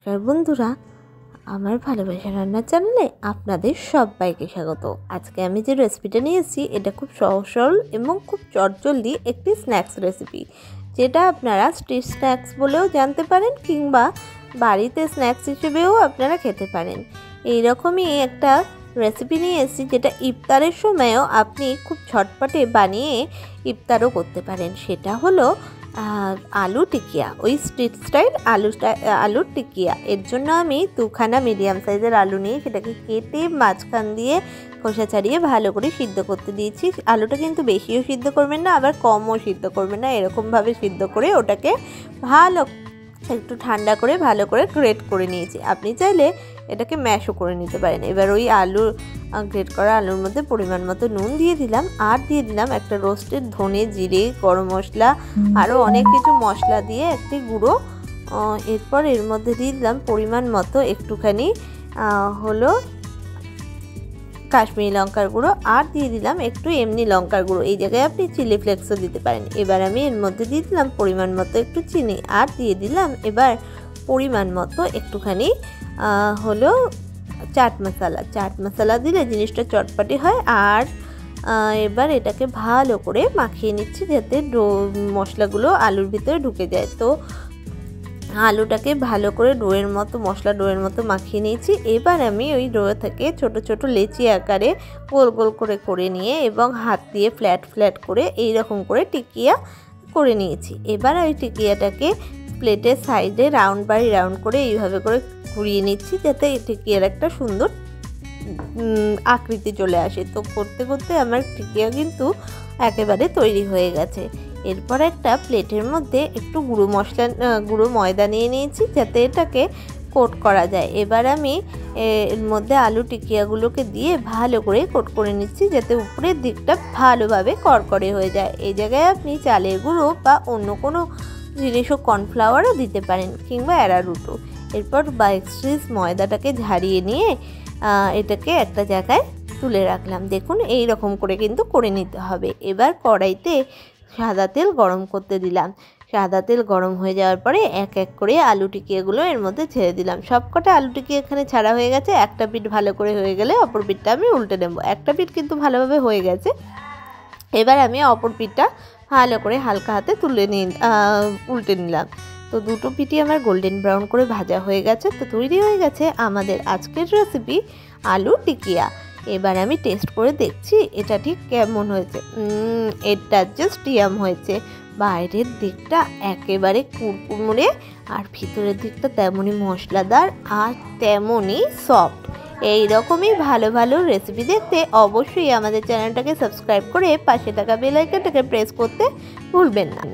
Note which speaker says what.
Speaker 1: নমস্কার বন্ধুরা, আমার ভালোবাসা রান্নার চ্যানেলে আপনাদের সবাইকে স্বাগত। আজকে আমি যে রেসিপিটা নিয়ে এসেছি এটা খুব সহজ সরল এবং খুব চটজলদি একটি স্ন্যাক্স রেসিপি, যেটা আপনারা স্ট্রিট স্ন্যাক্স বলেও জানতে পারেন কিংবা বাড়িতে স্ন্যাক্স হিসেবেও আপনারা খেতে পারেন। এই রকমই একটা রেসিপি নিয়ে এসেছি যেটা ইফতারের সময়ও আপনি খুব ঝটপটে বানিয়ে ইফতারও করতে পারেন। সেটা হলো আলু টিকিয়া, ওই স্ট্রিট স্টাইল আলুর টিকিয়া। এর জন্য আমি দুখানা মিডিয়াম সাইজের আলু নিয়ে সেটাকে কেটে মাঝখান দিয়ে খোসা ছাড়িয়ে ভালো করে সিদ্ধ করতে দিয়েছি। আলুটা কিন্তু বেশিও সিদ্ধ করবেন না, আবার কমও সিদ্ধ করবেন না, এরকমভাবে সিদ্ধ করে ওটাকে ভালো একটু ঠান্ডা করে ভালো করে গ্রেট করে নিয়েছি। আপনি চাইলে এটাকে ম্যাশও করে নিতে পারেন। এবার ওই গ্রেট করা আলুর মধ্যে পরিমাণ মতো নুন দিয়ে দিলাম, আর দিয়ে দিলাম একটা রোস্টেড ধনে, জিরে, গরম মশলা, আরও অনেক কিছু মশলা দিয়ে একটি গুঁড়ো। এরপর এর মধ্যে দিয়ে দিলাম পরিমাণ মতো একটুখানি হলো কাশ্মীরি লঙ্কার গুঁড়ো, আর দিয়ে দিলাম একটু এমনি লঙ্কার গুঁড়ো। এই জায়গায় আপনি চিলি ফ্লেক্সও দিতে পারেন। এবার আমি এর মধ্যে দিয়ে দিলাম পরিমাণ মতো একটু চিনি, আর দিয়ে দিলাম এবার পরিমাণ মতো একটুখানি হলো চাট মশলা দিলে জিনিসটা চটপটি হয়। আর এবার এটাকে ভালো করে মাখিয়ে নিচ্ছি যাতে মশলাগুলো আলুর ভিতরে ঢুকে যায়। তো আলুটাকে ভালো করে মশলা ডোয়ের মতো মাখিয়ে নিয়েছি। এবার আমি ওই ডো থেকে ছোট ছোট লেচি আকারে গোল গোল করে নিয়ে এবং হাত দিয়ে ফ্ল্যাট করে এই রকম করে টিকিয়া করে নিয়েছি। এবার ওই টিকিয়াটাকে প্লেটের সাইডে রাউন্ড বাই রাউন্ড করে এইভাবে করে ঘুরিয়ে নিচ্ছি যাতে এই টিকিয়ার একটা সুন্দর আকৃতি চলে আসে। তো করতে করতে আমার টিকিয়া কিন্তু একেবারে তৈরি হয়ে গেছে। এরপর একটা প্লেটের মধ্যে একটু গুঁড়ো ময়দা নিয়ে নিয়েছি যাতে এটাকে কোট করা যায়। এবার আমি এর মধ্যে আলু টিকিয়াগুলোকে দিয়ে ভালো করে কোট করে নিচ্ছি যাতে উপরের দিকটা ভালোভাবে করকরে হয়ে যায়। এই জায়গায় আপনি চালের গুঁড়ো বা অন্য কোনো জিনিসও কর্নফ্লাওয়ারও দিতে পারেন কিংবা অ্যারারুটও। এরপর বাইস্ট্রিজ ময়দাটাকে ঝারিয়ে নিয়ে এটাকে একটা জায়গায় তুলে রাখলাম। দেখুন এই রকম করে কিন্তু করে নিতে হবে। এবার কড়াইতে সাদা তেল গরম করতে দিলাম। সাদা তেল গরম হয়ে যাওয়ার পরে এক এক করে আলু টিকিয়াগুলো এর মধ্যে ছেড়ে দিলাম। সবকটা আলু টিকিয়া এখানে ছাড়া হয়ে গেছে। একটা পিঠ ভালো করে হয়ে গেলে অপর পিঠটা আমি উল্টে নেব। একটা পিঠ কিন্তু ভালোভাবে হয়ে গেছে। এবার আমি অপর পিঠটা ভালো করে হালকা হাতে উল্টে নিলাম। তো দুটো পিঠই আমার গোল্ডেন ব্রাউন করে ভাজা হয়ে গেছে। তো তৈরি হয়ে গেছে আমাদের আজকের রেসিপি আলু টিকিয়া। এবার আমি টেস্ট করে দেখছি এটা ঠিক কেমন হয়েছে। এটা জাস্ট ইয়াম হয়েছে। বাইরের দিকটা একেবারে কুড়কুড়ে আর ভিতরের দিকটা তেমনই মশলাদার আর তেমনই সফট। এই রকমই ভালো ভালো রেসিপি দেখতে অবশ্যই আমাদের চ্যানেলটাকে সাবস্ক্রাইব করে পাশে থাকা বেল আইকনটাকে প্রেস করতে ভুলবেন না।